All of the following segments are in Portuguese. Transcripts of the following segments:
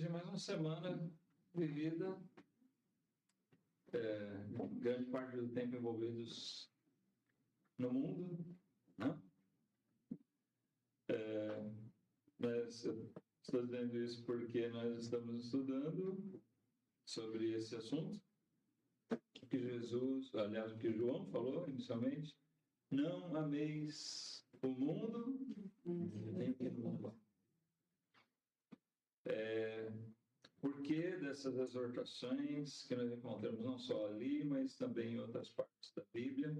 depois de mais uma semana vivida, grande parte do tempo envolvidos no mundo, né? Mas eu estou dizendo isso porque nós estamos estudando sobre esse assunto, que Jesus, aliás, o que João falou inicialmente: não ameis o mundo, nem o que no mundo há. Por que dessas exortações que nós encontramos não só ali, mas também em outras partes da Bíblia?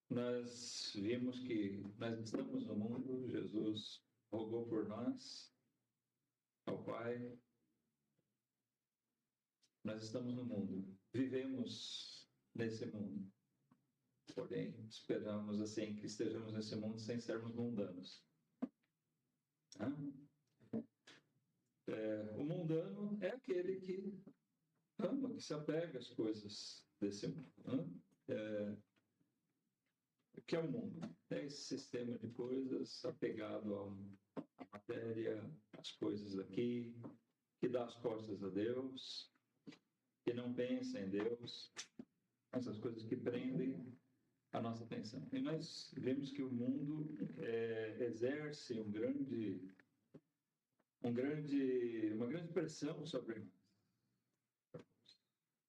Nós vimos que nós estamos no mundo, Jesus rogou por nós ao Pai. Nós estamos no mundo, vivemos nesse mundo. Porém, esperamos assim que estejamos nesse mundo sem sermos mundanos. O mundano é aquele que ama, que se apega às coisas desse mundo. O que é o mundo? É esse sistema de coisas apegado à matéria, às coisas aqui, que dá as costas a Deus, que não pensa em Deus, essas coisas que prendem a nossa atenção. E nós vemos que o mundo exerce uma grande pressão sobre nós,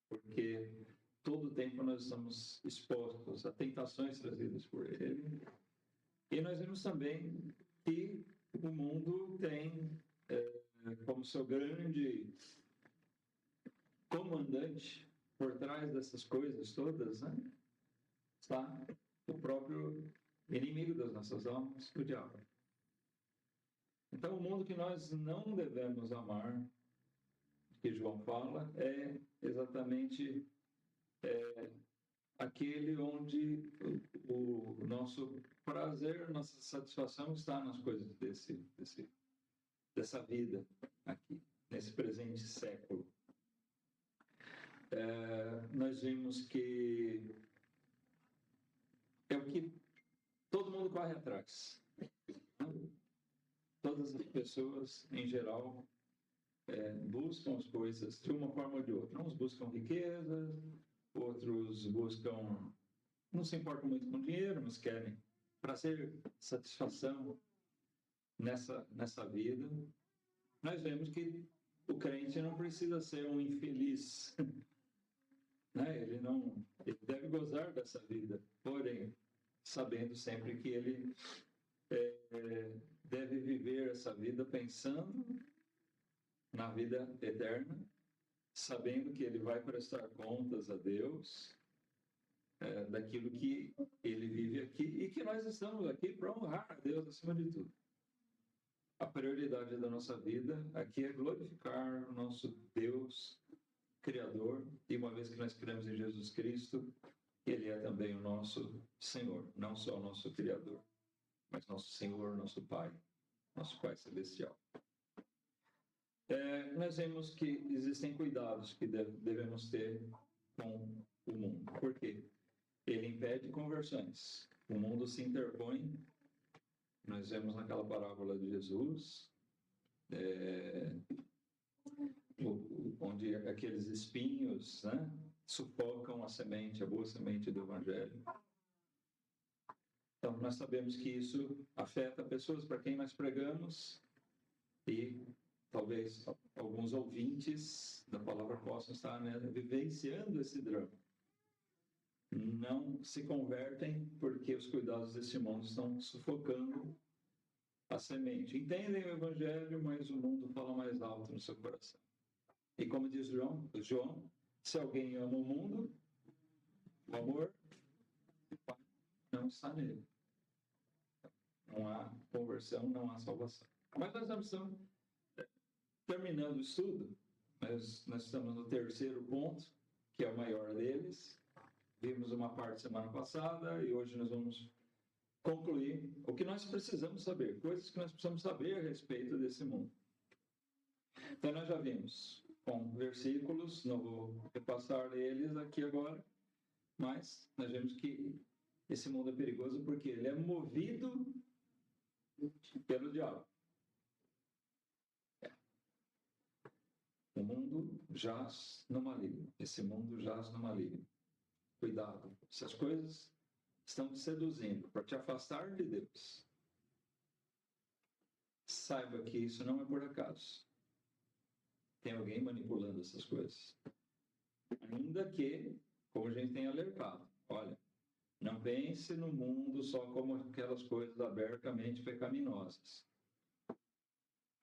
porque todo o tempo nós estamos expostos a tentações trazidas por ele. E nós vemos também que o mundo tem como seu grande comandante por trás dessas coisas todas, né, está o próprio inimigo das nossas almas, o diabo. Então, o mundo que nós não devemos amar, que João fala, é exatamente aquele onde o nosso prazer, nossa satisfação está nas coisas dessa vida aqui, nesse presente século. Nós vimos que é o que todo mundo corre atrás. Todas as pessoas, em geral, buscam as coisas de uma forma ou de outra. Uns buscam riqueza, outros buscam, não se importam muito com dinheiro, mas querem prazer, satisfação nessa vida. Nós vemos que o crente não precisa ser um infeliz, né? Ele deve gozar dessa vida, porém, sabendo sempre que ele deve viver essa vida pensando na vida eterna, sabendo que ele vai prestar contas a Deus daquilo que ele vive aqui e que nós estamos aqui para honrar a Deus acima de tudo. A prioridade da nossa vida aqui é glorificar o nosso Deus Criador, e uma vez que nós cremos em Jesus Cristo, Ele é também o nosso Senhor, não só o nosso Criador, mas nosso Senhor, nosso Pai Celestial. Nós vemos que existem cuidados que devemos ter com o mundo. Por quê? Ele impede conversões. O mundo se interpõe. Nós vemos naquela parábola de Jesus, onde aqueles espinhos, né, sufocam a boa semente do Evangelho. Então, nós sabemos que isso afeta pessoas para quem nós pregamos, e talvez alguns ouvintes da palavra possam estar, né, vivenciando esse drama. Não se convertem porque os cuidados desse mundo estão sufocando a semente. Entendem o Evangelho, mas o mundo fala mais alto no seu coração. E como diz João, se alguém ama o mundo, o amor não está nele. Não há conversão, não há salvação. Mas nós estamos terminando o estudo. Nós estamos no terceiro ponto, que é o maior deles. Vimos uma parte semana passada e hoje nós vamos concluir o que nós precisamos saber, coisas que nós precisamos saber a respeito desse mundo. Então nós já vimos com versículos, não vou repassar eles aqui agora, mas nós vemos que esse mundo é perigoso porque ele é movido pelo diabo. O mundo jaz no maligno. Esse mundo jaz no maligno. Cuidado. Essas coisas estão te seduzindo para te afastar de Deus. Saiba que isso não é por acaso. Tem alguém manipulando essas coisas. Ainda que, como a gente tem alertado, olha, não pense no mundo só como aquelas coisas abertamente pecaminosas.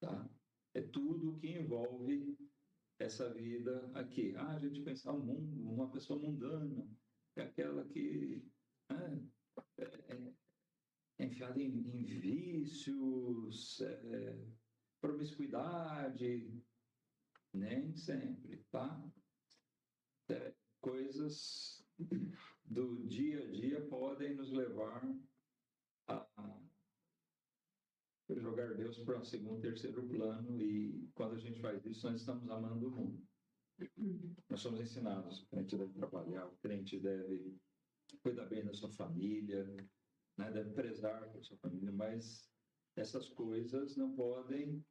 Tá? É tudo que envolve essa vida aqui. A gente pensar o mundo, uma pessoa mundana, é aquela que é enfiada em vícios, promiscuidade. Nem sempre, tá? Coisas do dia a dia podem nos levar a jogar Deus para um segundo, terceiro plano, e quando a gente faz isso, nós estamos amando o mundo. Nós somos ensinados, o crente deve trabalhar, o crente deve cuidar bem da sua família, né? Deve prezar por sua família, mas essas coisas não podem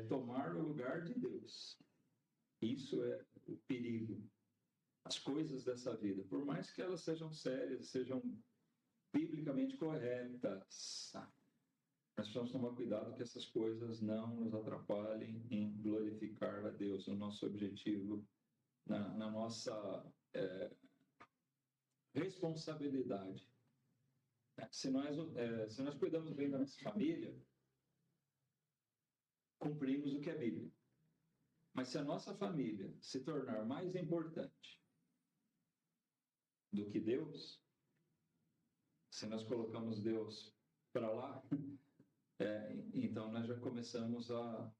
tomar o lugar de Deus. Isso é o perigo. As coisas dessa vida, por mais que elas sejam sérias, sejam biblicamente corretas, nós precisamos tomar cuidado que essas coisas não nos atrapalhem em glorificar a Deus, no nosso objetivo, na nossa responsabilidade. Se nós cuidamos bem da nossa família, cumprimos o que é bíblico. Mas se a nossa família se tornar mais importante do que Deus, se nós colocamos Deus para lá, então nós já começamos a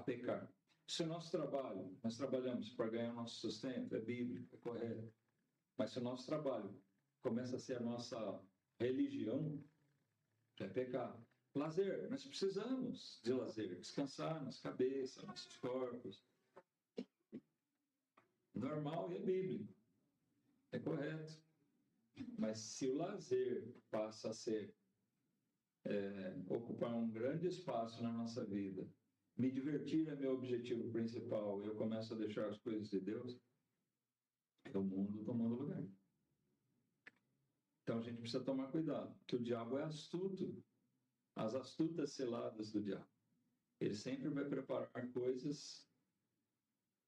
pecar. Se o nosso trabalho, nós trabalhamos para ganhar o nosso sustento, é bíblico, é correto. Mas se o nosso trabalho começa a ser a nossa religião, é pecado. Lazer, nós precisamos de lazer, descansar nossa cabeça, nossos corpos. Normal e é bíblico, é correto. Mas se o lazer passa a ser ocupar um grande espaço na nossa vida, me divertir é meu objetivo principal, eu começo a deixar as coisas de Deus, é o mundo tomando lugar. Então a gente precisa tomar cuidado, que o diabo é astuto, as astutas ciladas do diabo. Ele sempre vai preparar coisas,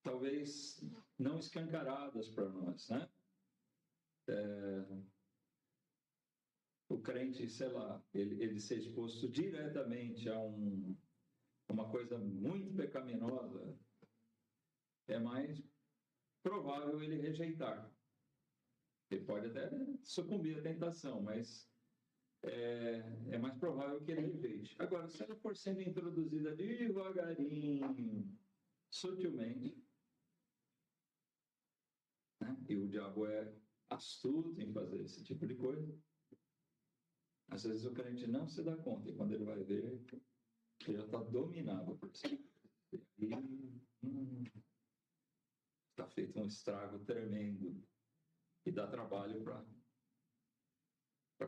talvez não escancaradas para nós, né? O crente, sei lá, ele ser exposto diretamente a uma coisa muito pecaminosa, é mais provável ele rejeitar. Ele pode até sucumbir à tentação, mas é mais provável que ele rejeite. Agora, se ela for sendo introduzida devagarinho, sutilmente, né? E o diabo é astuto em fazer esse tipo de coisa, às vezes o crente não se dá conta, e quando ele vai ver, ele já está dominado por isso. E está feito um estrago tremendo. E dá trabalho para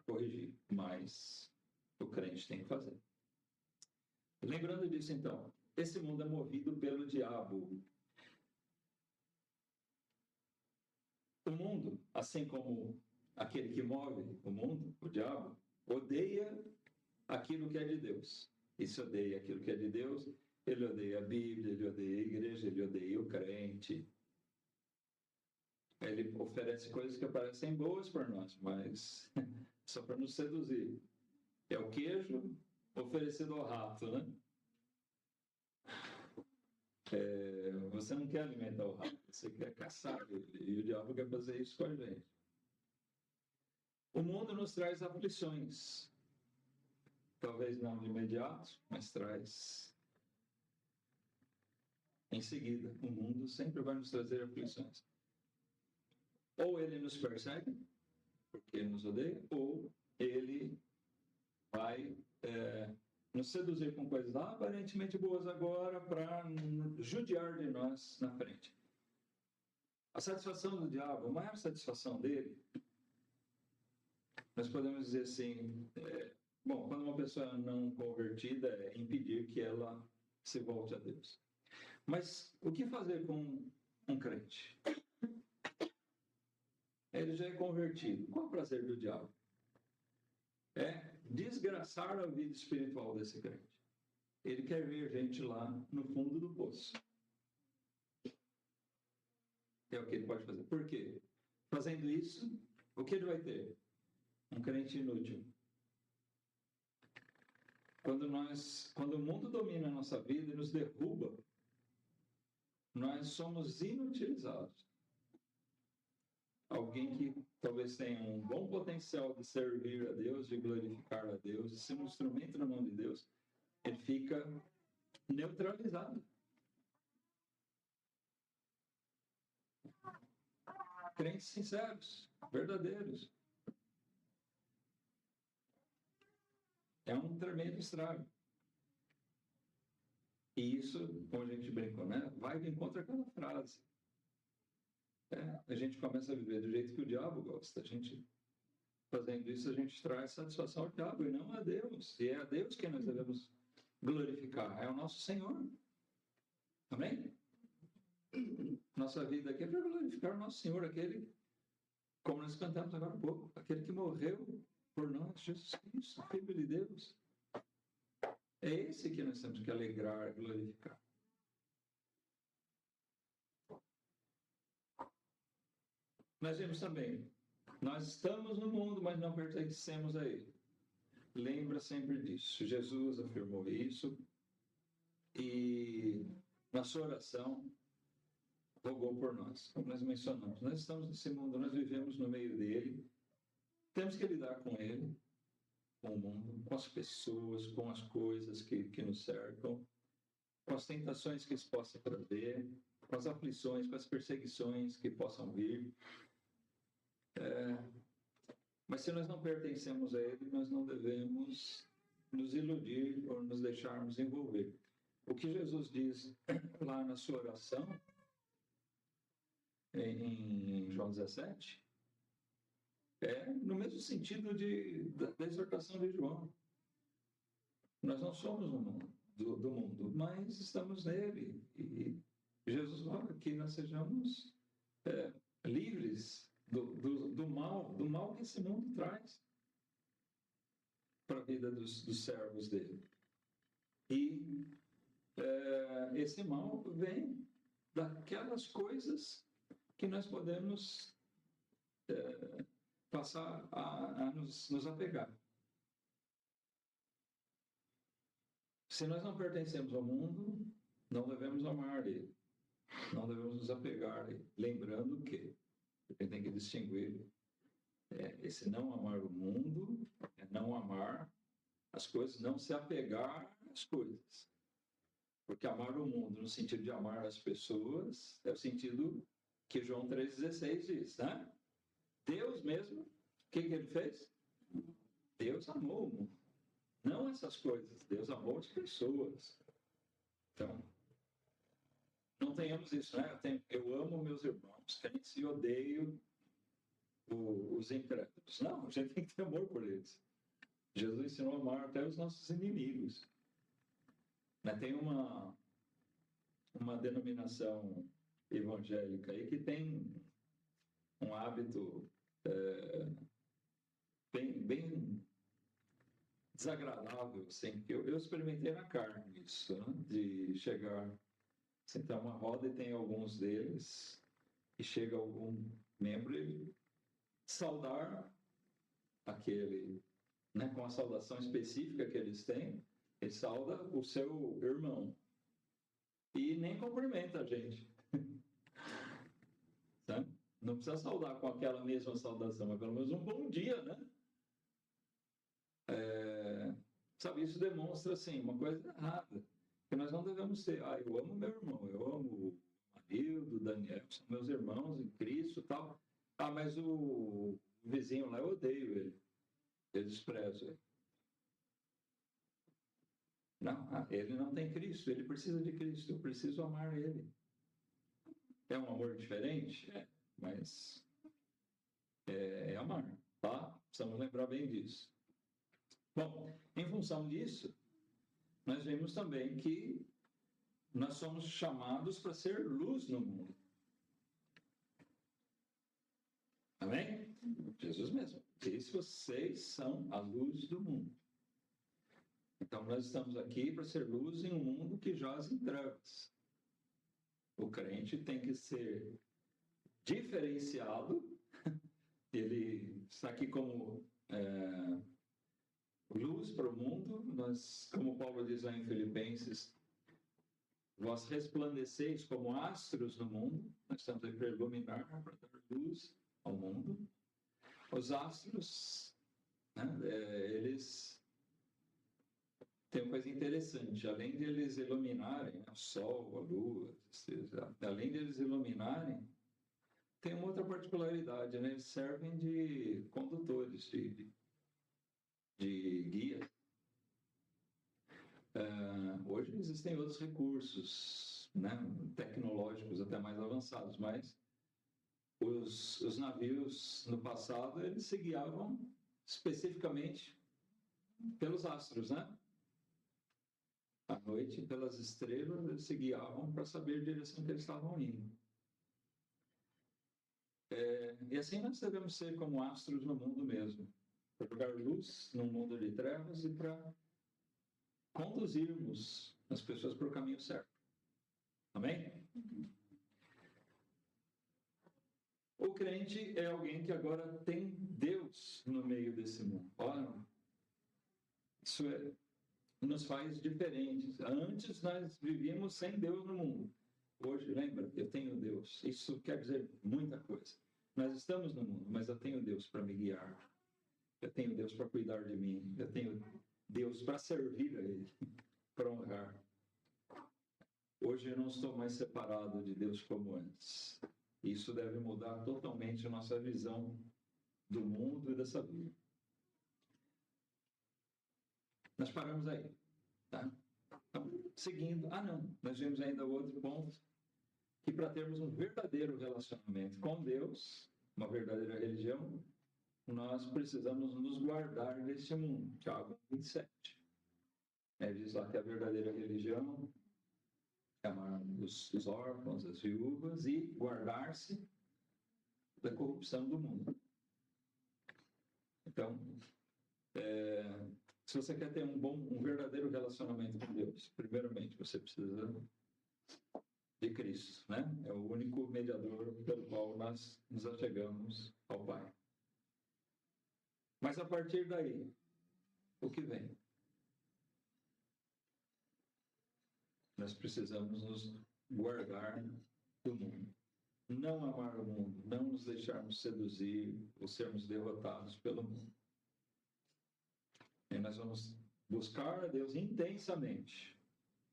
corrigir, mas o crente tem que fazer. Lembrando disso, então, esse mundo é movido pelo diabo. O mundo, assim como aquele que move o mundo, o diabo, odeia aquilo que é de Deus. E se odeia aquilo que é de Deus, ele odeia a Bíblia, ele odeia a igreja, ele odeia o crente. Ele oferece coisas que parecem boas para nós, mas só para nos seduzir. É o queijo oferecido ao rato, né? Você não quer alimentar o rato, você quer caçar ele. E o diabo quer fazer isso com a gente. O mundo nos traz aflições. Talvez não de imediato, mas traz em seguida. O mundo sempre vai nos trazer aflições. Ou ele nos persegue, porque ele nos odeia, ou ele vai nos seduzir com coisas aparentemente boas agora para judiar de nós na frente. A satisfação do diabo, a maior satisfação dele, nós podemos dizer assim, quando uma pessoa não convertida, é impedir que ela se volte a Deus. Mas o que fazer com um crente? Ele já é convertido. Qual é o prazer do diabo? É desgraçar a vida espiritual desse crente. Ele quer ver gente lá no fundo do poço. É o que ele pode fazer. Por quê? Fazendo isso, o que ele vai ter? Um crente inútil. Quando o mundo domina a nossa vida e nos derruba, nós somos inutilizados. Alguém que talvez tenha um bom potencial de servir a Deus, de glorificar a Deus, de ser um instrumento na mão de Deus, ele fica neutralizado. Crentes sinceros, verdadeiros. É um tremendo estrago. E isso, como a gente brincou, né? Vai de encontro àquela frase. A gente começa a viver do jeito que o diabo gosta. A gente, fazendo isso, a gente traz satisfação ao diabo e não a Deus. E é a Deus que nós devemos glorificar. É o nosso Senhor. Amém? Nossa vida aqui é para glorificar o nosso Senhor, aquele, como nós cantamos agora há pouco, aquele que morreu por nós, Jesus Cristo, Filho de Deus. É esse que nós temos que alegrar, glorificar. Nós vimos também, nós estamos no mundo, mas não pertencemos a ele. Lembra sempre disso. Jesus afirmou isso e na sua oração rogou por nós, como nós mencionamos. Nós estamos nesse mundo, nós vivemos no meio dele, temos que lidar com ele, com o mundo, com as pessoas, com as coisas que nos cercam, com as tentações que isso possa trazer, com as aflições, com as perseguições que possam vir. Mas se nós não pertencemos a ele, nós não devemos nos iludir ou nos deixarmos envolver. O que Jesus diz lá na sua oração, em João 17, é no mesmo sentido da exortação de João. Nós não somos do mundo, mas estamos nele. E Jesus roga que nós sejamos livres do mal que esse mundo traz para a vida dos servos dele. E esse mal vem daquelas coisas que nós podemos passar a nos apegar. Se nós não pertencemos ao mundo, não devemos amar ele, não devemos nos apegar a ele, lembrando que a gente tem que distinguir esse não amar o mundo, é não amar as coisas, não se apegar às coisas. Porque amar o mundo no sentido de amar as pessoas é o sentido que João 3,16 diz, né? Deus mesmo, o que ele fez? Deus amou o mundo. Não essas coisas, Deus amou as pessoas. Então, não tenhamos isso, né? Eu amo meus irmãos, crentes, e odeio os incrédulos. Não, a gente tem que ter amor por eles. Jesus ensinou a amar até os nossos inimigos. Tem uma denominação evangélica aí que tem um hábito bem desagradável, assim, que eu experimentei na carne isso, né? De chegar, sentar uma roda e tem alguns deles, e chega algum membro e saudar aquele, né, com a saudação específica que eles têm, ele sauda o seu irmão e nem cumprimenta a gente. Tá? Não precisa saudar com aquela mesma saudação, mas pelo menos um bom dia, né? Sabe, isso demonstra, assim, uma coisa errada, que nós não devemos ser, eu amo meu irmão, eu amo o Marildo, o Daniel, são meus irmãos em Cristo e tal, mas o vizinho lá, eu odeio ele, eu desprezo ele. Não, ele não tem Cristo, ele precisa de Cristo, eu preciso amar ele. É um amor diferente? Mas é amar, tá? Precisamos lembrar bem disso. Bom, em função disso, nós vemos também que nós somos chamados para ser luz no mundo. Amém? Jesus mesmo disse: vocês são a luz do mundo. Então, nós estamos aqui para ser luz em um mundo que jaz em trevas. O crente tem que ser diferenciado. Ele está aqui como luz para o mundo. Nós, como Paulo diz lá em Filipenses, vós resplandeceis como astros no mundo. Nós estamos aí para iluminar, para dar luz ao mundo. Os astros, né, eles têm uma coisa interessante. Além de eles iluminarem, o Sol, a Lua, além de eles iluminarem, tem uma outra particularidade, né? Eles servem de condutores, de guia. Hoje existem outros recursos, né, tecnológicos até mais avançados, mas os navios no passado eles se guiavam especificamente pelos astros, né? À noite, pelas estrelas, eles se guiavam para saber a direção que eles estavam indo. E assim nós devemos ser como astros no mundo mesmo, para jogar luz num mundo de trevas e para conduzirmos as pessoas para o caminho certo. Amém? O crente é alguém que agora tem Deus no meio desse mundo. Olha, isso nos faz diferentes. Antes nós vivíamos sem Deus no mundo. Hoje, lembra, eu tenho Deus. Isso quer dizer muita coisa. Nós estamos no mundo, mas eu tenho Deus para me guiar. Eu tenho Deus para cuidar de mim. Eu tenho Deus para servir a Ele, para honrar. Hoje eu não estou mais separado de Deus como antes. Isso deve mudar totalmente a nossa visão do mundo e dessa vida. Nós paramos aí, tá? Então, seguindo, nós vemos ainda outro ponto, que para termos um verdadeiro relacionamento com Deus, uma verdadeira religião, nós precisamos nos guardar deste mundo. Tiago 27. Diz lá que a verdadeira religião é amar os órfãos, as viúvas e guardar-se da corrupção do mundo. Então, se você quer ter um verdadeiro relacionamento com Deus, primeiramente você precisa de Cristo, né? É o único mediador pelo qual nós nos achegamos ao Pai. Mas a partir daí, o que vem? Nós precisamos nos guardar do mundo. Não amar o mundo, não nos deixarmos seduzir ou sermos derrotados pelo mundo. E nós vamos buscar a Deus intensamente.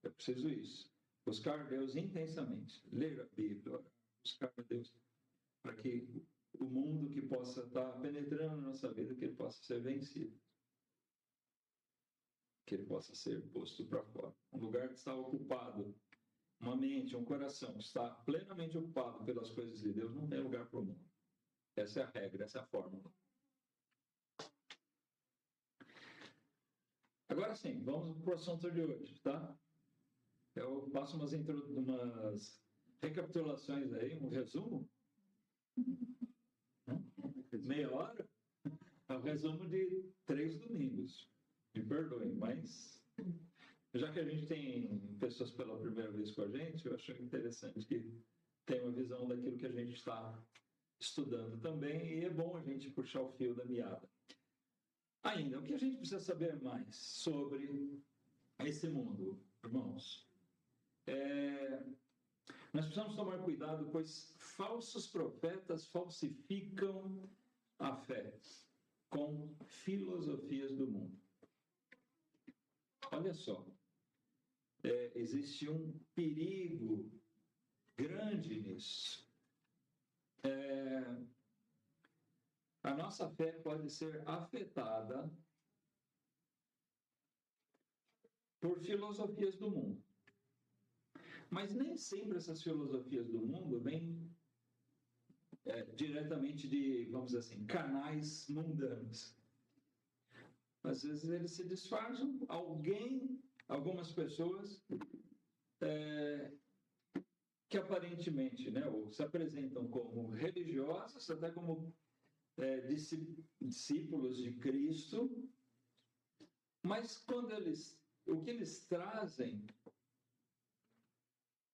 Eu preciso isso. Buscar a Deus intensamente. Ler a Bíblia, buscar a Deus para que o mundo que possa estar penetrando na nossa vida, que ele possa ser vencido. Que ele possa ser posto para fora. Um lugar que está ocupado, uma mente, um coração que está plenamente ocupado pelas coisas de Deus, não tem lugar para o mundo. Essa é a regra, essa é a fórmula. Agora sim, vamos para o assunto de hoje, tá? Eu passo umas recapitulações aí, um resumo. Meia hora? É um resumo de 3 domingos. Me perdoem, mas já que a gente tem pessoas pela primeira vez com a gente, eu acho interessante que tenha uma visão daquilo que a gente está estudando também, e é bom a gente puxar o fio da meada. Ainda, o que a gente precisa saber mais sobre esse mundo, irmãos? Nós precisamos tomar cuidado, pois falsos profetas falsificam a fé com filosofias do mundo. Olha só, existe um perigo grande nisso. A nossa fé pode ser afetada por filosofias do mundo. Mas nem sempre essas filosofias do mundo vêm diretamente de, vamos dizer assim, canais mundanos. Às vezes eles se disfarçam, algumas pessoas que aparentemente, né, ou se apresentam como religiosos, até como discípulos de Cristo, mas o que eles trazem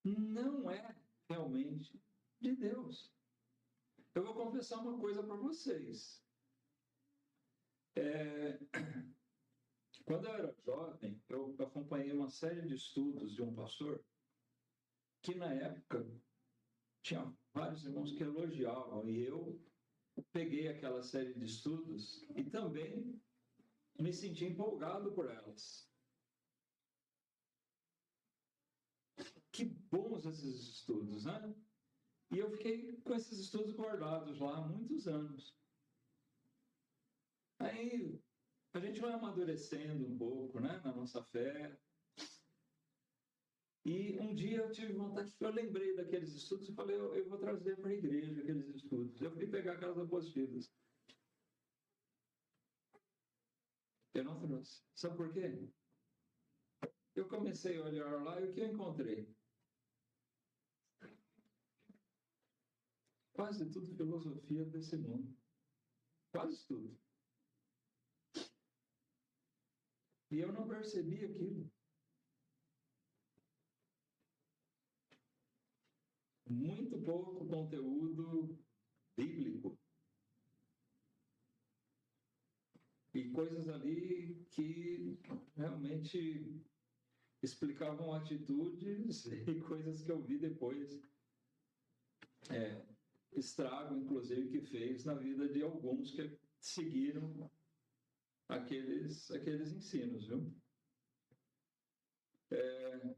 não é realmente de Deus. Eu vou confessar uma coisa para vocês. Quando eu era jovem, eu acompanhei uma série de estudos de um pastor que, na época, tinha vários irmãos que elogiavam, e eu peguei aquela série de estudos e também me senti empolgado por elas. Que bons esses estudos, né? E eu fiquei com esses estudos guardados lá há muitos anos. Aí a gente vai amadurecendo um pouco, né, na nossa fé. E um dia eu tive vontade, eu lembrei daqueles estudos e falei, eu vou trazer para a igreja aqueles estudos. Eu fui pegar aquelas apostilas. Eu não trouxe. Sabe por quê? Eu comecei a olhar lá e o que eu encontrei? Quase tudo filosofia desse mundo. Quase tudo. E eu não percebi aquilo. Muito pouco conteúdo bíblico. E coisas ali que realmente explicavam atitudes e coisas que eu vi depois. Estrago, inclusive, que fez na vida de alguns que seguiram aqueles ensinos, viu?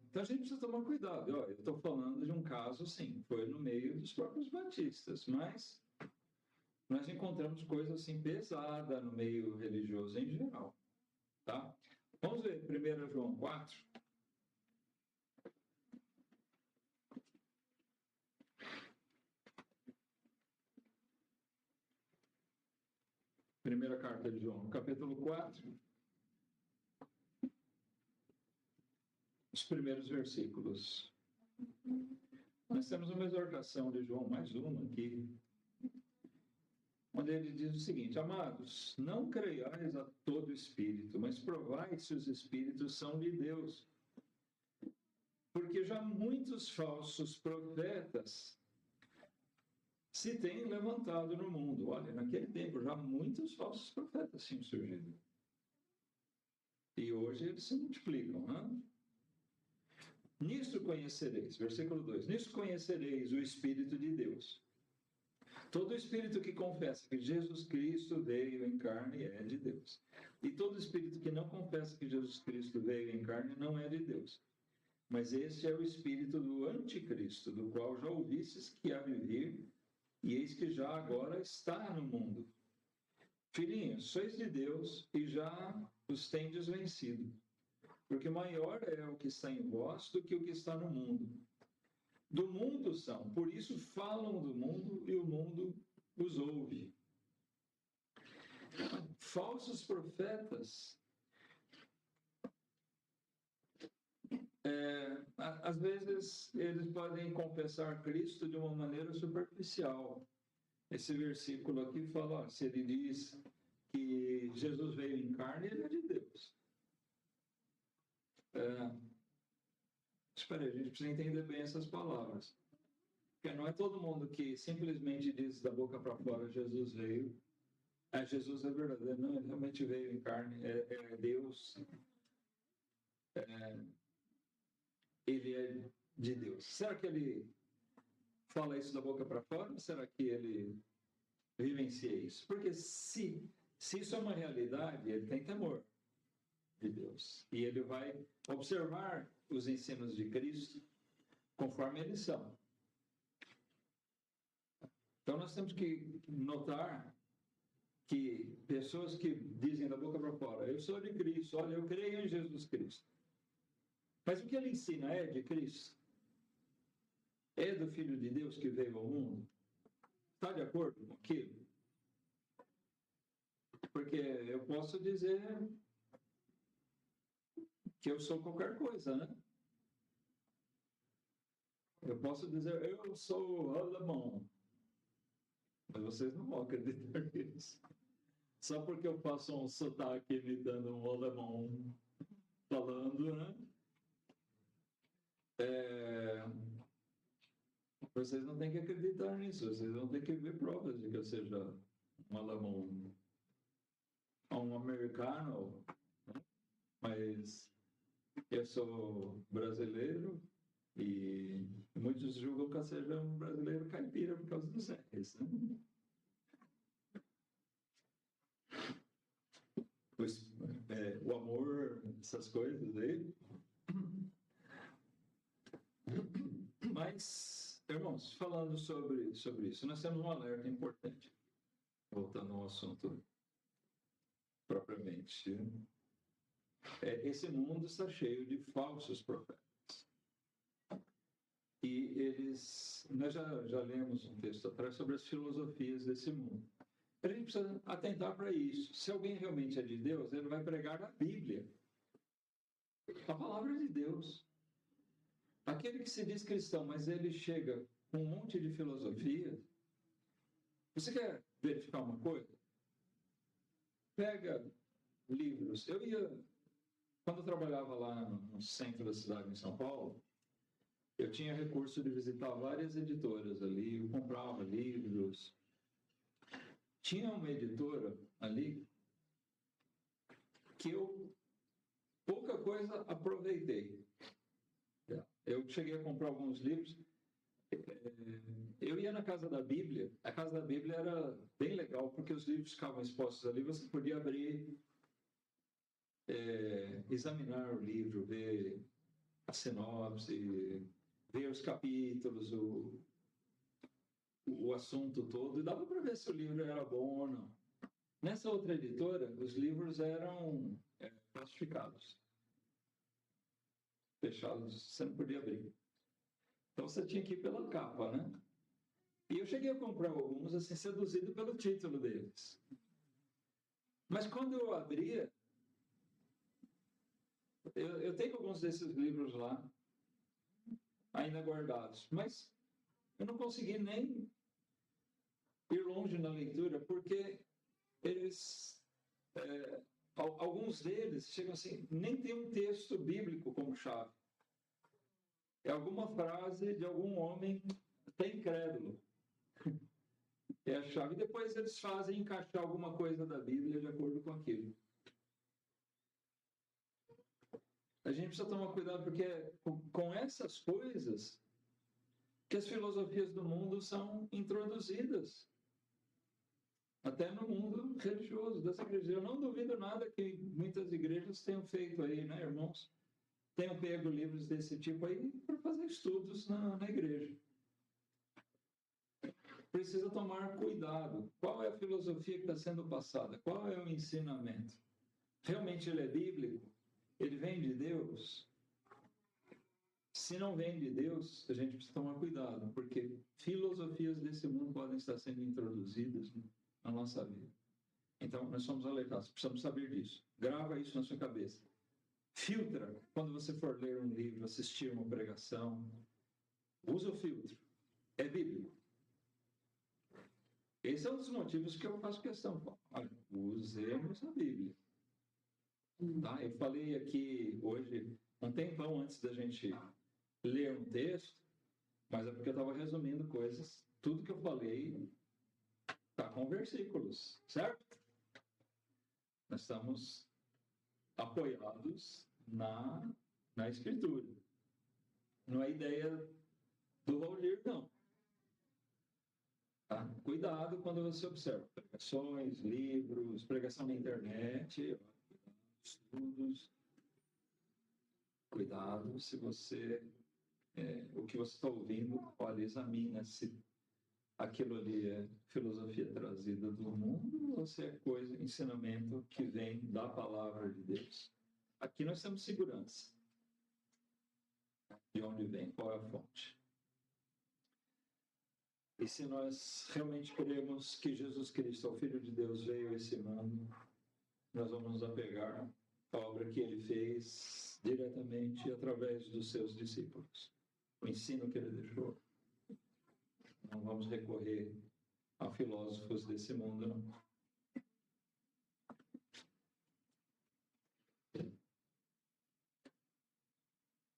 Então a gente precisa tomar cuidado. Eu estou falando de um caso, sim, foi no meio dos próprios batistas, mas nós encontramos coisas assim pesadas no meio religioso em geral, tá? Vamos ver 1 João 4. Primeira carta de João, capítulo 4, os primeiros versículos. Nós temos uma exortação de João, mais uma aqui, onde ele diz o seguinte: amados, não creiais a todo espírito, mas provai se os espíritos são de Deus. Porque já muitos falsos profetas se têm levantado no mundo. Olha, naquele tempo já muitos falsos profetas tinham surgido. E hoje eles se multiplicam, né? Nisto conhecereis, versículo 2, nisto conhecereis o Espírito de Deus. Todo espírito que confessa que Jesus Cristo veio em carne é de Deus. E todo espírito que não confessa que Jesus Cristo veio em carne não é de Deus. Mas este é o espírito do anticristo, do qual já ouvistes que há de vir, e eis que já agora está no mundo. Filhinhos, sois de Deus e já os tendes vencido, porque maior é o que está em vós do que o que está no mundo. Do mundo são, por isso falam do mundo e o mundo os ouve. Falsos profetas, às vezes, eles podem confessar Cristo de uma maneira superficial. Esse versículo aqui fala, se ele diz que Jesus veio em carne, ele é de Deus. Espera aí, a gente precisa entender bem essas palavras. Porque não é todo mundo que simplesmente diz da boca para fora, Jesus veio. Jesus é verdadeiro. Não, ele realmente veio em carne, é Deus. Ele é de Deus. Será que ele fala isso da boca para fora ou será que ele vivencia isso? Porque se isso é uma realidade, ele tem temor de Deus. E ele vai observar os ensinos de Cristo conforme eles são. Então nós temos que notar que pessoas que dizem da boca para fora, eu sou de Cristo, olha, eu creio em Jesus Cristo. Mas o que ele ensina é de Cristo? É do Filho de Deus que veio ao mundo? Está de acordo com aquilo? Porque eu posso dizer que eu sou qualquer coisa, né? Eu posso dizer, eu sou alemão, mas vocês não vão acreditar nisso. Só porque eu faço um sotaque imitando um alemão falando, né? Vocês não têm que acreditar nisso, vocês vão ter que ver provas de que eu seja um alemão, um americano, né? Mas eu sou brasileiro e muitos julgam que eu seja um brasileiro caipira por causa dos R's, né? Pois, o amor, essas coisas aí. Mas, irmãos, falando sobre isso, nós temos um alerta importante. Voltando ao assunto propriamente. Esse mundo está cheio de falsos profetas. E nós já lemos um texto atrás sobre as filosofias desse mundo. A gente precisa atentar para isso. Se alguém realmente é de Deus, ele vai pregar a Bíblia, a palavra de Deus. Aquele que se diz cristão, mas ele chega com um monte de filosofia. Você quer verificar uma coisa? Pega livros. Quando eu trabalhava lá no centro da cidade, em São Paulo, eu tinha recurso de visitar várias editoras ali, eu comprava livros. Tinha uma editora ali que eu pouca coisa aproveitei. Eu cheguei a comprar alguns livros. Eu ia na Casa da Bíblia. A Casa da Bíblia era bem legal, porque os livros ficavam expostos ali. Você podia abrir, examinar o livro, ver a sinopse, ver os capítulos, o assunto todo. E dava para ver se o livro era bom ou não. Nessa outra editora, os livros eram classificados. Fechados, você não podia abrir. Então você tinha que ir pela capa, né? E eu cheguei a comprar alguns, assim, seduzido pelo título deles. Mas quando eu abria, eu tenho alguns desses livros lá, ainda guardados, mas eu não consegui nem ir longe na leitura, porque alguns deles chegam assim, nem tem um texto bíblico como chave. É alguma frase de algum homem até incrédulo. É a chave. E depois eles fazem encaixar alguma coisa da Bíblia de acordo com aquilo. A gente precisa tomar cuidado, porque é com essas coisas que as filosofias do mundo são introduzidas. Até no mundo religioso, das igrejas. Eu não duvido nada que muitas igrejas tenham feito aí, né, irmãos? Tenham pego livros desse tipo aí para fazer estudos na igreja. Precisa tomar cuidado. Qual é a filosofia que está sendo passada? Qual é o ensinamento? Realmente ele é bíblico? Ele vem de Deus? Se não vem de Deus, a gente precisa tomar cuidado, porque filosofias desse mundo podem estar sendo introduzidas na nossa vida. Então, nós somos alertados, precisamos saber disso. Grava isso na sua cabeça. Filtra quando você for ler um livro, assistir uma pregação. Usa o filtro. É bíblico. Esse é um dos motivos que eu faço questão. Olha, usemos a Bíblia. Tá? Eu falei aqui hoje, um tempão antes da gente ler um texto, mas é porque eu estava resumindo coisas. Tudo que eu falei está com versículos, certo? Nós estamos apoiados na Escritura. Não é ideia do Valdir, não. Tá? Cuidado quando você observa pregações, livros, pregação na internet, estudos. Cuidado se você, o que você está ouvindo, olha, examina se aquilo ali é filosofia trazida do mundo ou se é ensinamento que vem da palavra de Deus. Aqui nós temos segurança. De onde vem, qual é a fonte. E se nós realmente cremos que Jesus Cristo, o Filho de Deus, veio a esse mundo, nós vamos nos apegar à obra que ele fez diretamente através dos seus discípulos. o ensino que ele deixou. Não vamos recorrer a filósofos desse mundo, não.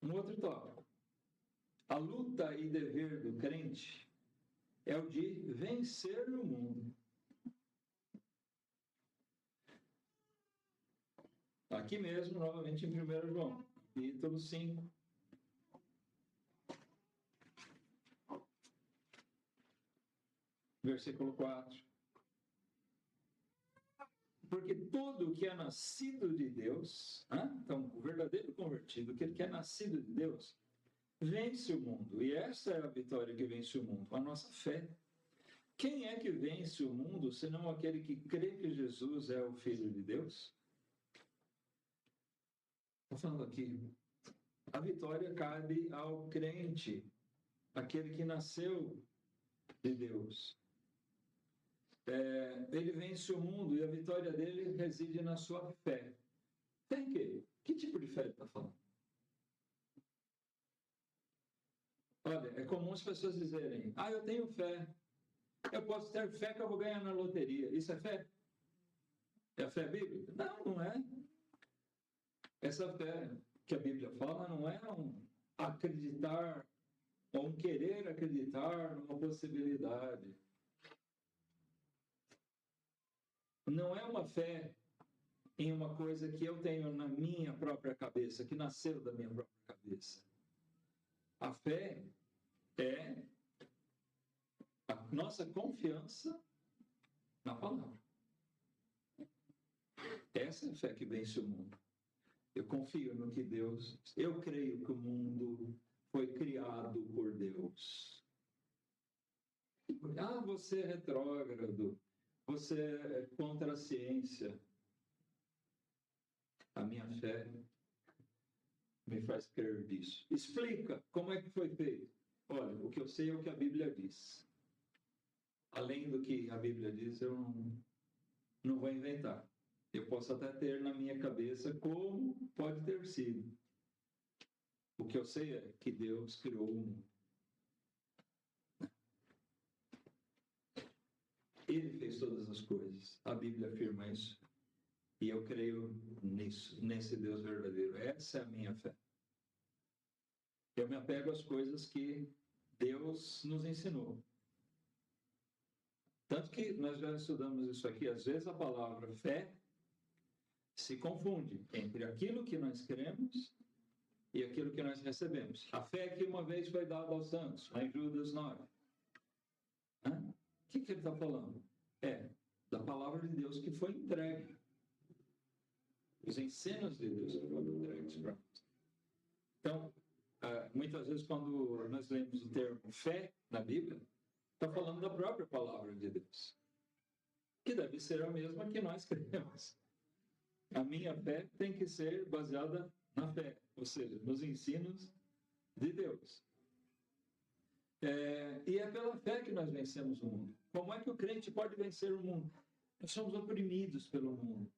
Um outro tópico. A luta e dever do crente é o de vencer o mundo. Aqui mesmo, novamente em 1 João, capítulo 5. Versículo 4. Porque todo o que é nascido de Deus, então o verdadeiro convertido, aquele que é nascido de Deus, vence o mundo. E essa é a vitória que vence o mundo, a nossa fé. Quem é que vence o mundo, senão aquele que crê que Jesus é o Filho de Deus? Estou falando aqui, a vitória cabe ao crente, aquele que nasceu de Deus. Ele vence o mundo e a vitória dele reside na sua fé. Fé em quê? Que tipo de fé ele está falando? Olha, é comum as pessoas dizerem, eu tenho fé. Eu posso ter fé que eu vou ganhar na loteria. Isso é fé? É a fé bíblica? Não, não é. Essa fé que a Bíblia fala não é um acreditar ou um querer acreditar numa possibilidade. Não é uma fé em uma coisa que eu tenho na minha própria cabeça, que nasceu da minha própria cabeça. A fé é a nossa confiança na palavra. Essa é a fé que vence o mundo. Eu confio no que Deus... Eu creio que o mundo foi criado por Deus. Você é retrógrado. Você é contra a ciência. A minha fé me faz crer nisso. Explica como é que foi feito. Olha, o que eu sei é o que a Bíblia diz. Além do que a Bíblia diz, eu não vou inventar. Eu posso até ter na minha cabeça como pode ter sido. O que eu sei é que Deus criou o mundo. Ele fez todas as coisas. A Bíblia afirma isso. E eu creio nisso, nesse Deus verdadeiro. Essa é a minha fé. Eu me apego às coisas que Deus nos ensinou. Tanto que nós já estudamos isso aqui. Às vezes a palavra fé se confunde entre aquilo que nós cremos e aquilo que nós recebemos. A fé que uma vez foi dada aos santos, lá em Judas 9. O que ele está falando? Da palavra de Deus que foi entregue. Os ensinos de Deus que foram entregues para nós. Então, muitas vezes quando nós lemos o termo fé na Bíblia, está falando da própria palavra de Deus. Que deve ser a mesma que nós cremos. A minha fé tem que ser baseada na fé, ou seja, nos ensinos de Deus. E é pela fé que nós vencemos o mundo. Como é que o crente pode vencer o mundo? Nós somos oprimidos pelo mundo,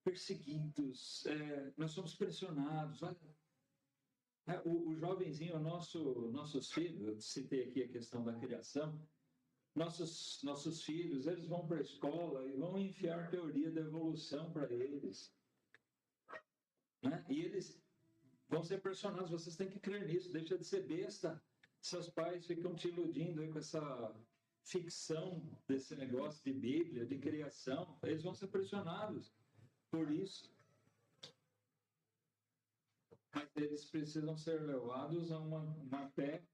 perseguidos, nós somos pressionados. Olha, o jovenzinho, nossos filhos, eu citei aqui a questão da criação, nossos filhos, eles vão para a escola e vão enfiar teoria da evolução para eles. E eles vão ser pressionados, vocês têm que crer nisso, deixa de ser besta. Seus pais ficam te iludindo aí com essa ficção desse negócio de Bíblia, de criação. Eles vão ser pressionados por isso. Mas eles precisam ser levados a uma fé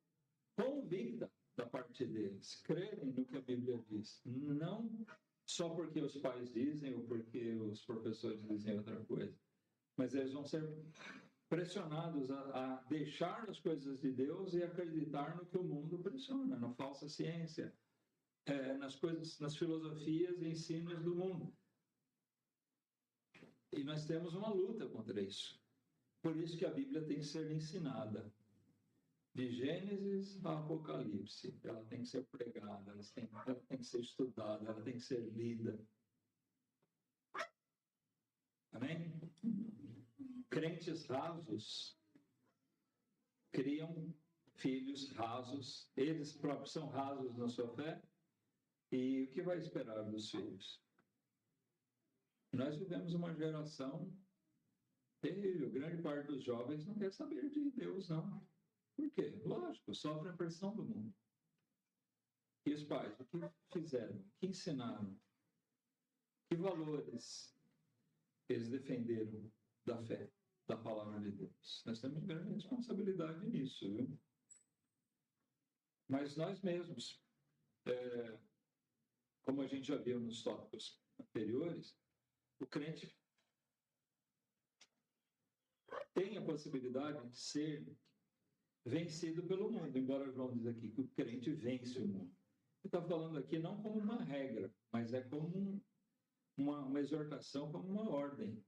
convicta da parte deles. Crerem no que a Bíblia diz. Não só porque os pais dizem ou porque os professores dizem outra coisa. Mas eles vão ser pressionados a deixar as coisas de Deus e acreditar no que o mundo pressiona, na falsa ciência, nas filosofias e ensinos do mundo. E nós temos uma luta contra isso. Por isso que a Bíblia tem que ser ensinada. De Gênesis a Apocalipse, ela tem que ser pregada, ela tem que ser estudada, ela tem que ser lida. Amém? Crentes rasos criam filhos rasos, eles próprios são rasos na sua fé, e o que vai esperar dos filhos? Nós vivemos uma geração terrível, grande parte dos jovens não quer saber de Deus, não. Por quê? Lógico, sofrem a pressão do mundo. E os pais, o que fizeram? O que ensinaram? Que valores eles defenderam da fé, da palavra de Deus? Nós temos grande responsabilidade nisso, viu? Mas nós mesmos, como a gente já viu nos tópicos anteriores, o crente tem a possibilidade de ser vencido pelo mundo, embora João diz aqui que o crente vence o mundo. Ele está falando aqui não como uma regra, mas é como uma exortação, como uma ordem.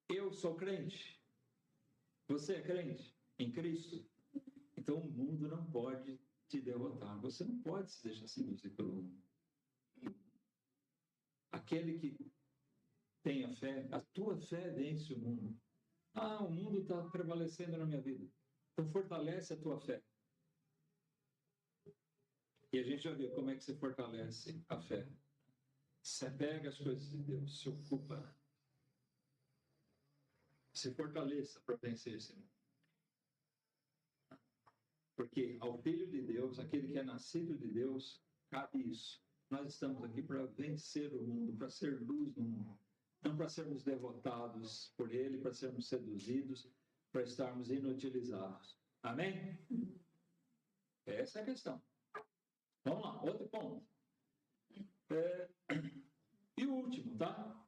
Eu sou crente. Você é crente em Cristo. Então o mundo não pode te derrotar. Você não pode se deixar seduzir pelo mundo. Aquele que tem a fé, a tua fé vence o mundo. Ah, o mundo está prevalecendo na minha vida. Então fortalece a tua fé. E a gente já viu como é que você fortalece a fé. Você pega as coisas de Deus, se ocupa. Se fortaleça para vencer esse mundo. Porque ao Filho de Deus, aquele que é nascido de Deus, cabe isso. Nós estamos aqui para vencer o mundo, para ser luz no mundo. Não para sermos derrotados por ele, para sermos seduzidos, para estarmos inutilizados. Amém? Essa é a questão. Vamos lá, outro ponto. E o último, tá?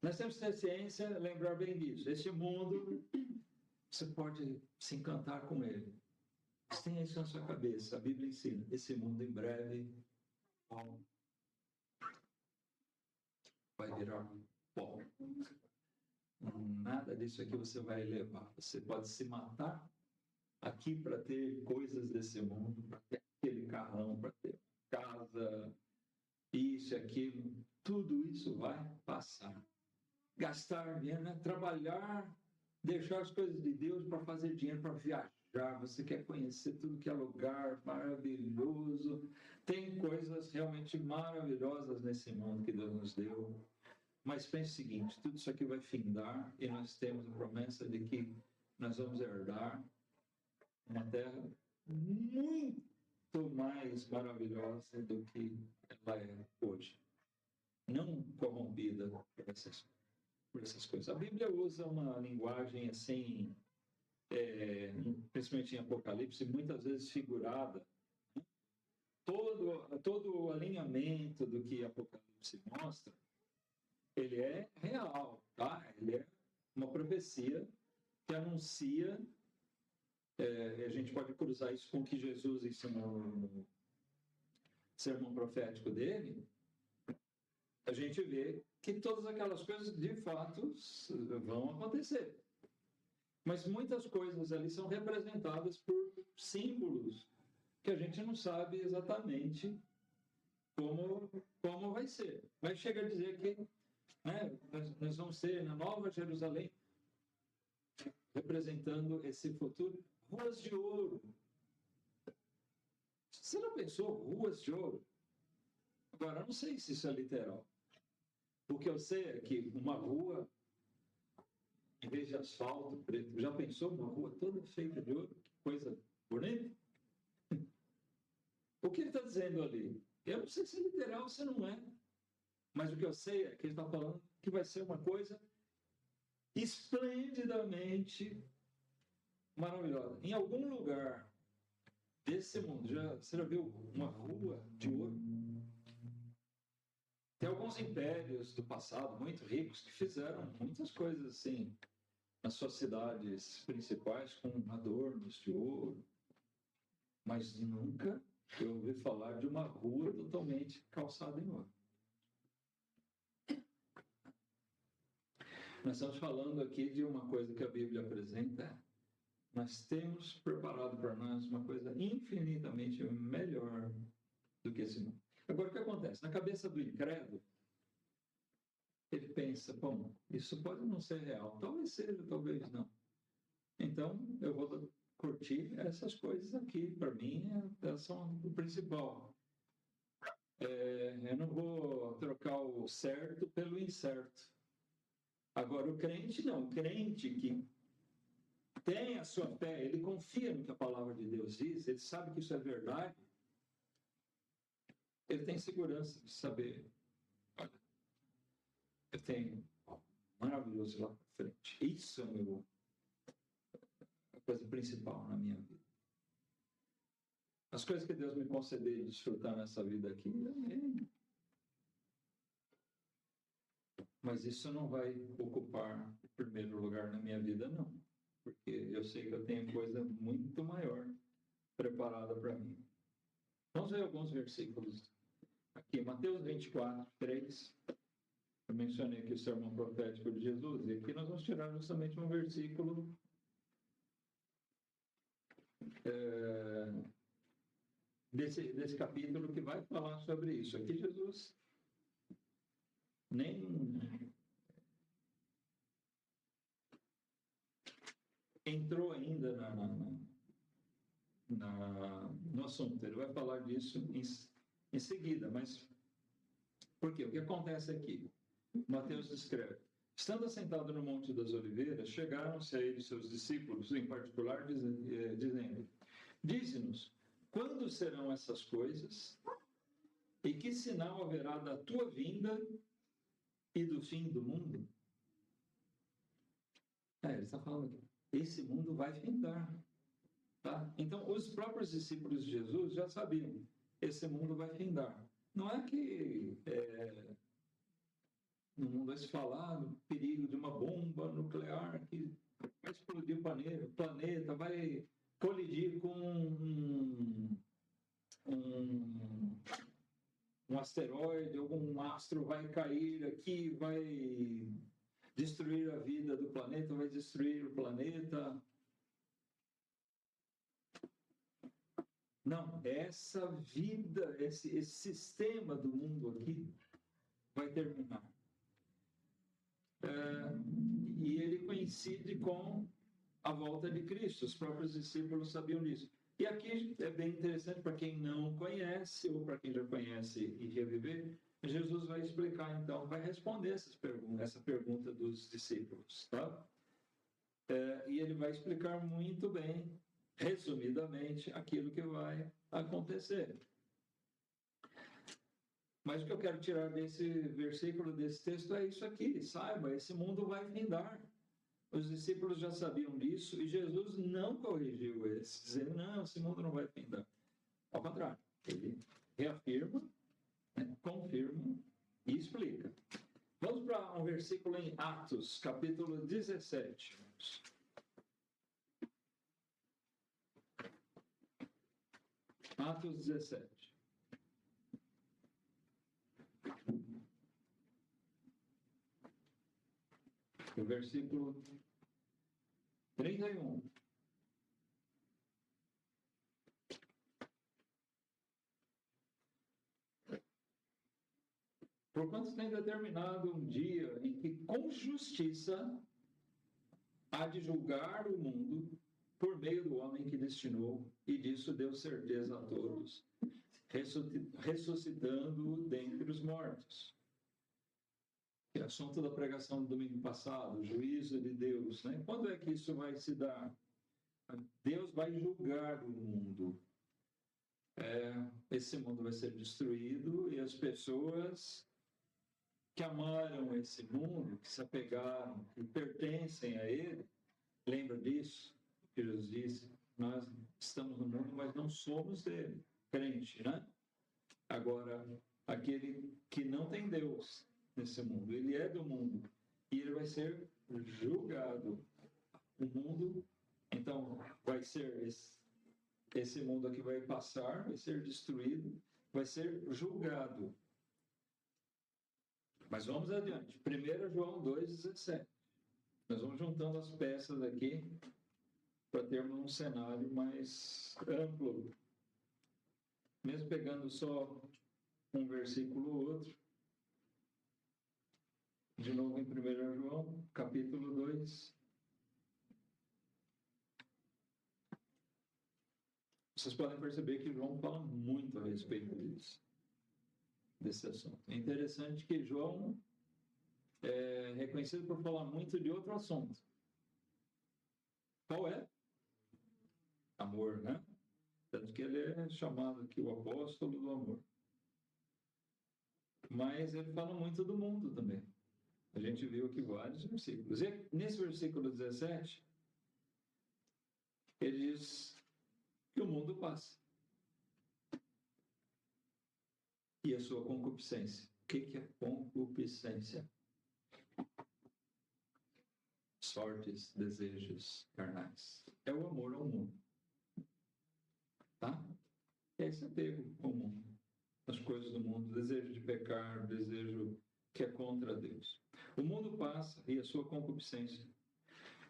Nós temos que ter ciência, lembrar bem disso. Este mundo, você pode se encantar com ele. Mas tenha isso na sua cabeça. A Bíblia ensina. Esse mundo em breve vai virar pó. Nada disso aqui você vai levar. Você pode se matar aqui para ter coisas desse mundo, para ter aquele carrão, para ter casa, isso e aquilo. Tudo isso vai passar. Gastar dinheiro, né? Trabalhar, deixar as coisas de Deus para fazer dinheiro, para viajar. Você quer conhecer tudo que é lugar maravilhoso. Tem coisas realmente maravilhosas nesse mundo que Deus nos deu. Mas pense o seguinte, tudo isso aqui vai findar e nós temos a promessa de que nós vamos herdar uma terra muito mais maravilhosa do que ela é hoje. Não corrompida por essas coisas. A Bíblia usa uma linguagem assim, principalmente em Apocalipse, muitas vezes figurada. Todo o alinhamento do que Apocalipse mostra, ele é real, tá? Ele é uma profecia que anuncia, a gente pode cruzar isso com o que Jesus ensinou no sermão profético dele, a gente vê que todas aquelas coisas, de fato, vão acontecer. Mas muitas coisas ali são representadas por símbolos que a gente não sabe exatamente como vai ser. Mas chega a dizer que nós vamos ser na Nova Jerusalém, representando esse futuro, ruas de ouro. Você não pensou ruas de ouro? Agora, eu não sei se isso é literal. O que eu sei é que uma rua, em vez de asfalto preto, já pensou uma rua toda feita de ouro? Que coisa bonita. O que ele está dizendo ali? Eu não sei se é literal ou se não é. Mas o que eu sei é que ele está falando que vai ser uma coisa esplendidamente maravilhosa. Em algum lugar desse mundo, você já viu uma rua de ouro? Tem alguns impérios do passado muito ricos que fizeram muitas coisas assim nas suas cidades principais com adornos de ouro, mas nunca eu ouvi falar de uma rua totalmente calçada em ouro. Nós estamos falando aqui de uma coisa que a Bíblia apresenta. Nós temos preparado para nós uma coisa infinitamente melhor do que esse mundo. Agora, o que acontece? Na cabeça do incrédulo, ele pensa, bom, isso pode não ser real. Talvez seja, talvez não. Então, eu vou curtir essas coisas aqui. Para mim, elas são o principal. Eu não vou trocar o certo pelo incerto. Agora, o crente não. O crente que tem a sua fé, ele confia no que a palavra de Deus diz, ele sabe que isso é verdade, ele tem segurança de saber, olha, eu tenho maravilhoso lá para frente. Isso é a coisa principal na minha vida. As coisas que Deus me conceder de desfrutar nessa vida aqui, amém. Mas isso não vai ocupar o primeiro lugar na minha vida, não. Porque eu sei que eu tenho coisa muito maior preparada para mim. Vamos ver alguns versículos. Aqui, Mateus 24, 3. Eu mencionei aqui o sermão profético de Jesus. E aqui nós vamos tirar justamente um versículo desse capítulo que vai falar sobre isso. Aqui Jesus nem entrou ainda no assunto. Ele vai falar disso em seguida, mas por quê? O que acontece aqui? Mateus escreve: estando assentado no Monte das Oliveiras, chegaram-se a ele seus discípulos, em particular, dizendo: dize-nos, quando serão essas coisas? E que sinal haverá da tua vinda e do fim do mundo? Ele está falando aqui. Esse mundo vai findar. Tá? Então, os próprios discípulos de Jesus já sabiam. Esse mundo vai findar. Não é que no mundo vai se falar do perigo de uma bomba nuclear que vai explodir o planeta, vai colidir com um asteroide, algum astro vai cair aqui, vai destruir a vida do planeta, vai destruir o planeta. Não, essa vida, esse sistema do mundo aqui vai terminar. E ele coincide com a volta de Cristo. Os próprios discípulos sabiam disso. E aqui é bem interessante para quem não conhece ou para quem já conhece e reviver. Jesus vai explicar, então, vai responder essa pergunta dos discípulos, tá? E ele vai explicar muito bem, resumidamente, aquilo que vai acontecer. Mas o que eu quero tirar desse versículo, desse texto, é isso aqui. Saiba, esse mundo vai findar. Os discípulos já sabiam disso e Jesus não corrigiu eles, dizendo, não, esse mundo não vai findar. Ao contrário, ele reafirma, confirma e explica. Vamos para um versículo em Atos, capítulo 17. Atos 17. O versículo 31. Porquanto tem determinado um dia em que com justiça há de julgar o mundo por meio do homem que destinou, e disso deu certeza a todos, ressuscitando dentre os mortos. Que é assunto da pregação do domingo passado, o juízo de Deus, né? Quando é que isso vai se dar? Deus vai julgar o mundo. Esse mundo vai ser destruído e as pessoas que amaram esse mundo, que se apegaram, que pertencem a ele, lembra disso? Que Jesus disse, nós estamos no mundo, mas não somos dele, crente, né? Agora, aquele que não tem Deus nesse mundo, ele é do mundo, e ele vai ser julgado. O mundo, então, vai ser esse mundo aqui vai passar, vai ser destruído, vai ser julgado. Mas vamos adiante. 1 João 2,17. Nós vamos juntando as peças aqui para termos um cenário mais amplo. Mesmo pegando só um versículo ou outro. De novo em 1 João, capítulo 2. Vocês podem perceber que João fala muito a respeito disso, desse assunto. É interessante que João é reconhecido por falar muito de outro assunto. Qual é? Amor, né? Tanto que ele é chamado aqui o apóstolo do amor. Mas ele fala muito do mundo também. A gente viu aqui vários versículos. E nesse versículo 17, ele diz que o mundo passa. E a sua concupiscência. O que é concupiscência? Sortes, desejos carnais. É o amor ao mundo. Tá? É esse apego ao mundo. As coisas do mundo. Desejo de pecar, desejo que é contra Deus. O mundo passa e a sua concupiscência.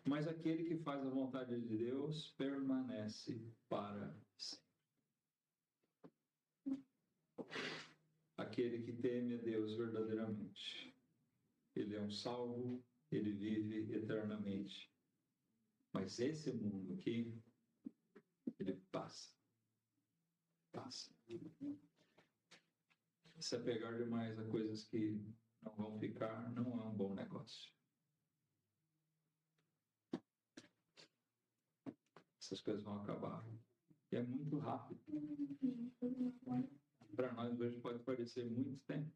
Mas aquele que faz a vontade de Deus permanece para sempre. Aquele que teme a Deus verdadeiramente. Ele é um salvo, ele vive eternamente. Mas esse mundo aqui, ele passa. Passa. Se apegar demais a coisas que não vão ficar, não é um bom negócio. Essas coisas vão acabar. E é muito rápido. Para nós hoje pode parecer muito tempo.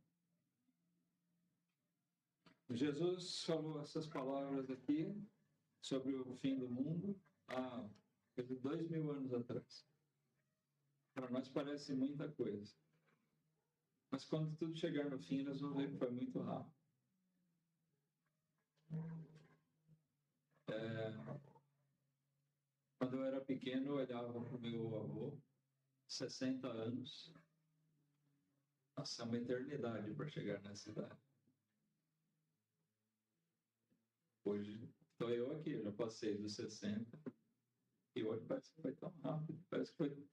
Jesus falou essas palavras aqui sobre o fim do mundo há 2000 anos atrás. Para nós parece muita coisa. Mas quando tudo chegar no fim, nós vamos ver que foi muito rápido. Quando eu era pequeno, eu olhava para o meu avô, 60 anos. Nossa, é uma eternidade para chegar nessa idade. Hoje, estou eu aqui, já passei dos 60. E hoje parece que foi tão rápido. Parece que foi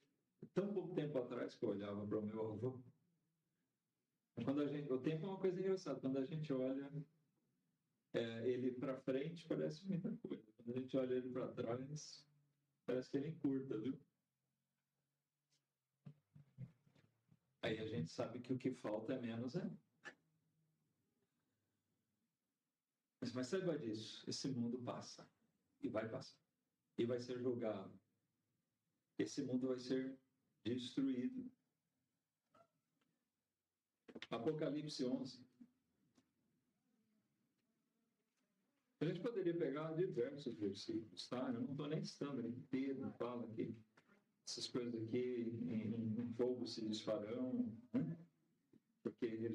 tão pouco tempo atrás que eu olhava para o meu avô. O tempo é uma coisa engraçada. Quando a gente olha ele para frente, parece muita coisa. Quando a gente olha ele para trás, parece que ele encurta, viu? Aí a gente sabe que o que falta é menos, Mas saiba disso, esse mundo passa. E vai passar. E vai ser julgado. Esse mundo vai ser destruído. Apocalipse 11. A gente poderia pegar diversos versículos, tá? Eu não estou nem citando aqui. Pedro fala que essas coisas aqui em fogo se desfarão, né? Porque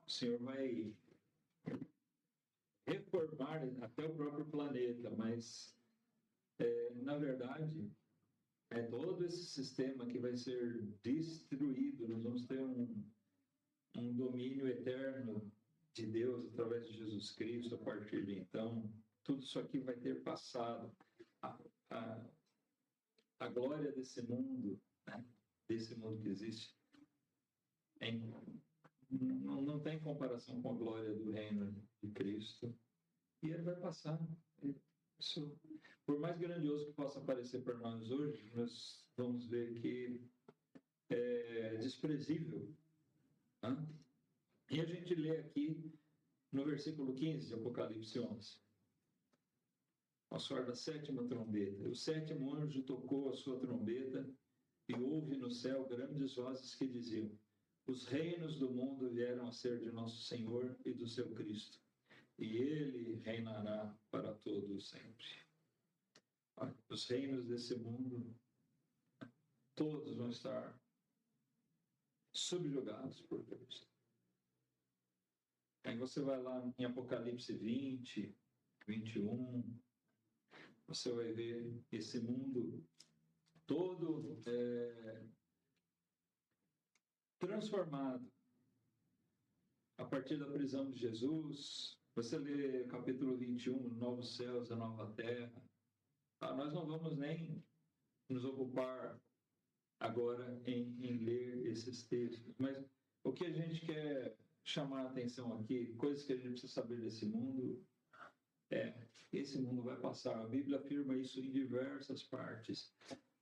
o Senhor vai reformar até o próprio planeta, mas na verdade é todo esse sistema que vai ser destruído. Nós vamos ter um domínio eterno de Deus através de Jesus Cristo a partir de então. Tudo isso aqui vai ter passado. A glória desse mundo, né? Desse mundo que existe, não tem comparação com a glória do reino de Cristo. E ele vai passar. Isso, por mais grandioso que possa parecer para nós hoje, nós vamos ver que é desprezível. Né? E a gente lê aqui no versículo 15 de Apocalipse 11. Ao soar da sétima trombeta. O sétimo anjo tocou a sua trombeta e houve no céu grandes vozes que diziam: os reinos do mundo vieram a ser de nosso Senhor e do seu Cristo, e ele reinará para todo sempre. Os reinos desse mundo, todos vão estar subjugados por Cristo. Aí você vai lá em Apocalipse 20, 21, você vai ver esse mundo todo transformado a partir da prisão de Jesus. Você lê capítulo 21, Novos Céus e Nova Terra. Nós não vamos nem nos ocupar agora em ler esses textos, mas o que a gente quer chamar a atenção aqui, coisas que a gente precisa saber desse mundo, esse mundo vai passar. A Bíblia afirma isso em diversas partes.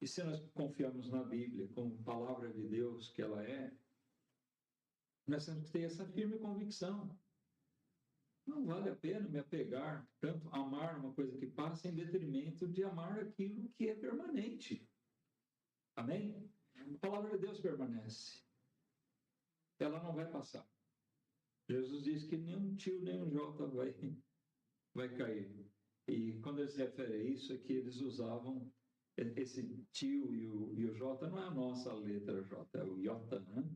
E se nós confiamos na Bíblia como palavra de Deus que ela é, nós temos que ter essa firme convicção. Não vale a pena me apegar, tanto amar uma coisa que passa em detrimento de amar aquilo que é permanente. Amém? A palavra de Deus permanece. Ela não vai passar. Jesus diz que nenhum tio, nenhum jota vai cair. E quando ele se refere a isso, é que eles usavam esse tio e o jota, não é a nossa letra J, é o iota, né?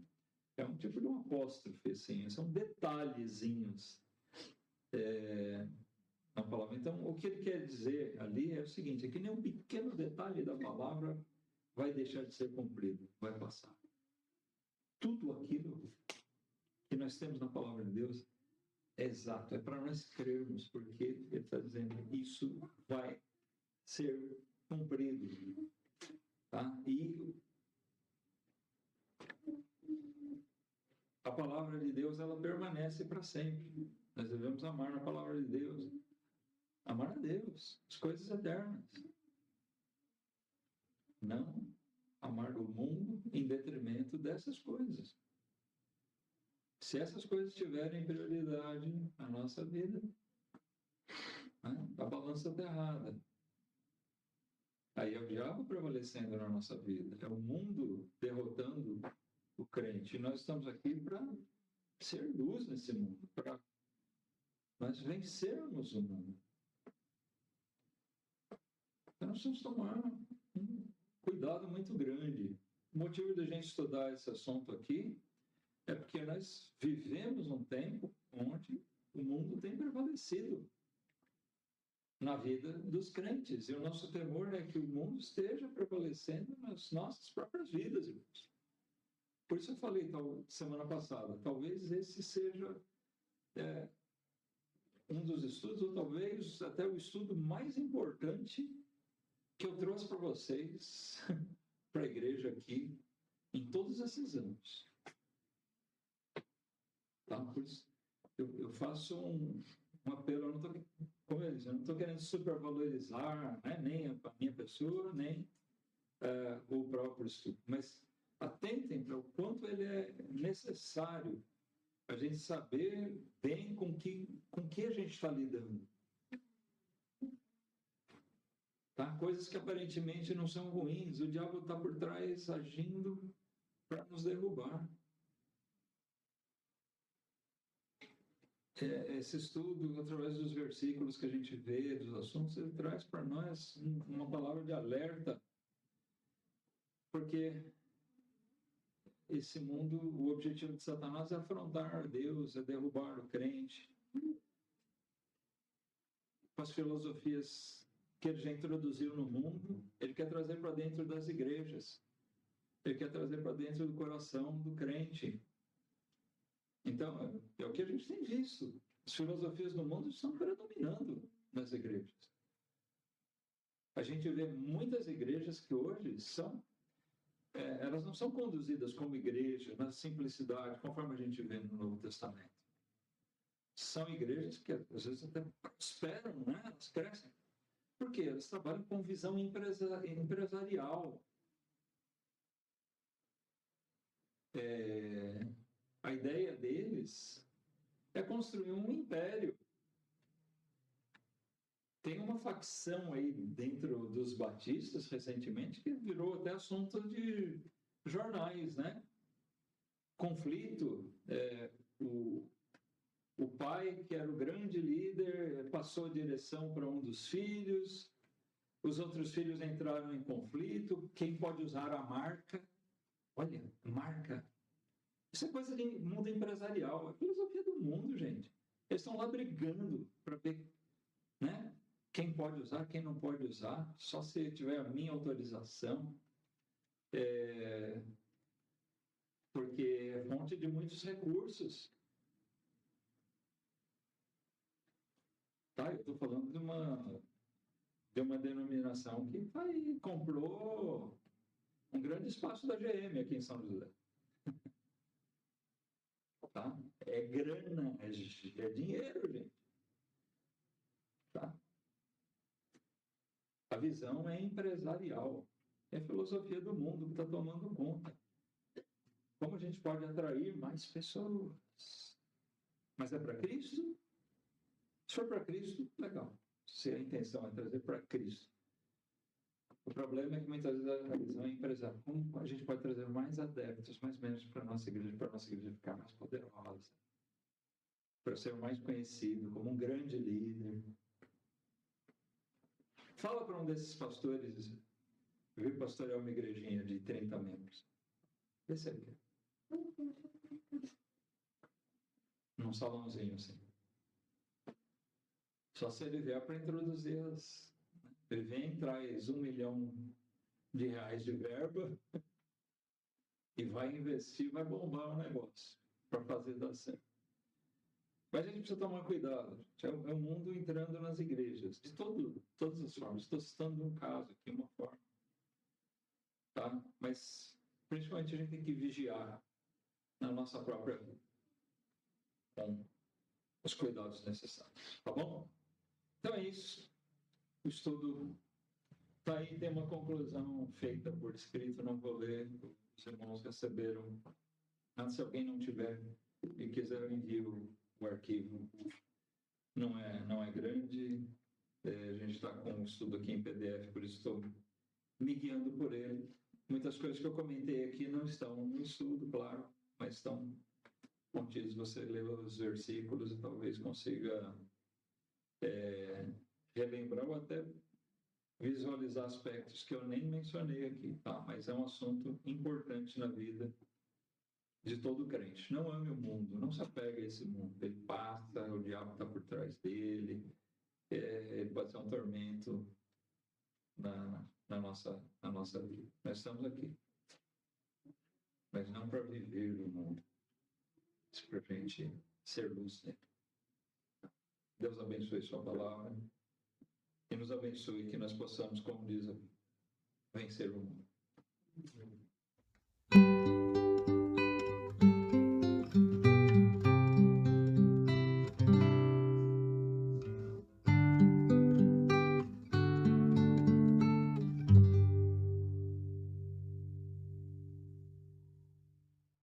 É um tipo de um apóstrofe, assim, são detalhezinhos na palavra. Então, o que ele quer dizer ali é o seguinte, é que nenhum pequeno detalhe da palavra vai deixar de ser cumprido, vai passar. Tudo aquilo que nós temos na palavra de Deus é exato, é para nós crermos, porque ele está dizendo isso vai ser cumprido. Tá? E a palavra de Deus, ela permanece para sempre. Nós devemos amar na palavra de Deus. Amar a Deus, as coisas eternas. Não amar o mundo em detrimento dessas coisas. Se essas coisas tiverem prioridade na nossa vida, né, a balança está errada. Aí é o diabo prevalecendo na nossa vida. É o mundo derrotando o crente. E nós estamos aqui para ser luz nesse mundo, para nós vencermos o mundo. Então nós temos que tomar um cuidado muito grande. O motivo da gente estudar esse assunto aqui é porque nós vivemos um tempo onde o mundo tem prevalecido na vida dos crentes. E o nosso temor é que o mundo esteja prevalecendo nas nossas próprias vidas, irmãos. Por isso eu falei semana passada, talvez esse seja um dos estudos, ou talvez até o estudo mais importante que eu trouxe para vocês, para a igreja aqui, em todos esses anos. Tá? Por isso, eu faço um apelo, eu não estou, como eu disse, eu não estou querendo supervalorizar, né, nem a minha pessoa, nem o próprio estudo, mas atentem para o quanto ele é necessário a gente saber bem com que a gente está lidando. Tá? Coisas que aparentemente não são ruins, o diabo está por trás agindo para nos derrubar. Esse estudo, através dos versículos que a gente vê, dos assuntos, ele traz para nós uma palavra de alerta, porque esse mundo, o objetivo de Satanás é afrontar Deus, é derrubar o crente. Com as filosofias que ele já introduziu no mundo, ele quer trazer para dentro das igrejas, ele quer trazer para dentro do coração do crente. Então, é o que a gente tem visto. As filosofias do mundo estão predominando nas igrejas. A gente vê muitas igrejas que hoje elas não são conduzidas como igreja, na simplicidade, conforme a gente vê no Novo Testamento. São igrejas que, às vezes, até prosperam, né? Elas crescem. Por quê? Elas trabalham com visão empresarial. A ideia deles é construir um império. Tem uma facção aí dentro dos batistas, recentemente, que virou até assunto de jornais, né? Conflito. O pai, que era o grande líder, passou a direção para um dos filhos, os outros filhos entraram em conflito, quem pode usar a marca? Olha, marca. Isso é coisa de mundo empresarial, é filosofia do mundo, gente. Eles estão lá brigando para ver, né? Quem pode usar, quem não pode usar, só se tiver a minha autorização, porque é fonte de muitos recursos. Tá? Eu estou falando de uma denominação que comprou um grande espaço da GM aqui em São José. Tá? É grana, é dinheiro, gente. Tá? A visão é empresarial. É a filosofia do mundo que está tomando conta. Como a gente pode atrair mais pessoas? Mas é para Cristo? Se for para Cristo, legal. Se a intenção é trazer para Cristo. O problema é que muitas vezes a visão é empresária. Como a gente pode trazer mais adeptos, mais membros para a nossa igreja ficar mais poderosa, para ser mais conhecido como um grande líder. Fala para um desses pastores, eu vi pastorear uma igrejinha de 30 membros. Esse aqui. Num salãozinho assim. Só se ele vier para introduzir as... Ele vem, traz R$1 milhão de verba e vai investir, vai bombar o negócio para fazer dar certo. Mas a gente precisa tomar cuidado. É o mundo entrando nas igrejas, de todas as formas. Estou citando um caso aqui, uma forma. Tá? Mas, principalmente, a gente tem que vigiar na nossa própria vida, com os cuidados necessários. Tá bom? Então é isso. O estudo está aí, tem uma conclusão feita por escrito, não vou ler. Os irmãos receberam. Se alguém não tiver e quiser, eu envio o arquivo. Não é grande. A gente está com o estudo aqui em PDF, por isso estou me guiando por ele. Muitas coisas que eu comentei aqui não estão no estudo, claro, mas estão contidos. Você lê os versículos e talvez consiga relembrar ou até visualizar aspectos que eu nem mencionei aqui, tá? Mas é um assunto importante na vida de todo crente. Não ame o mundo, não se apegue a esse mundo. Ele passa, o diabo está por trás dele, ele pode ser um tormento na nossa vida. Nós estamos aqui, mas não para viver no mundo, mas para a gente ser luz nele. Deus abençoe sua palavra e nos abençoe que nós possamos, como diz, vencer o mundo.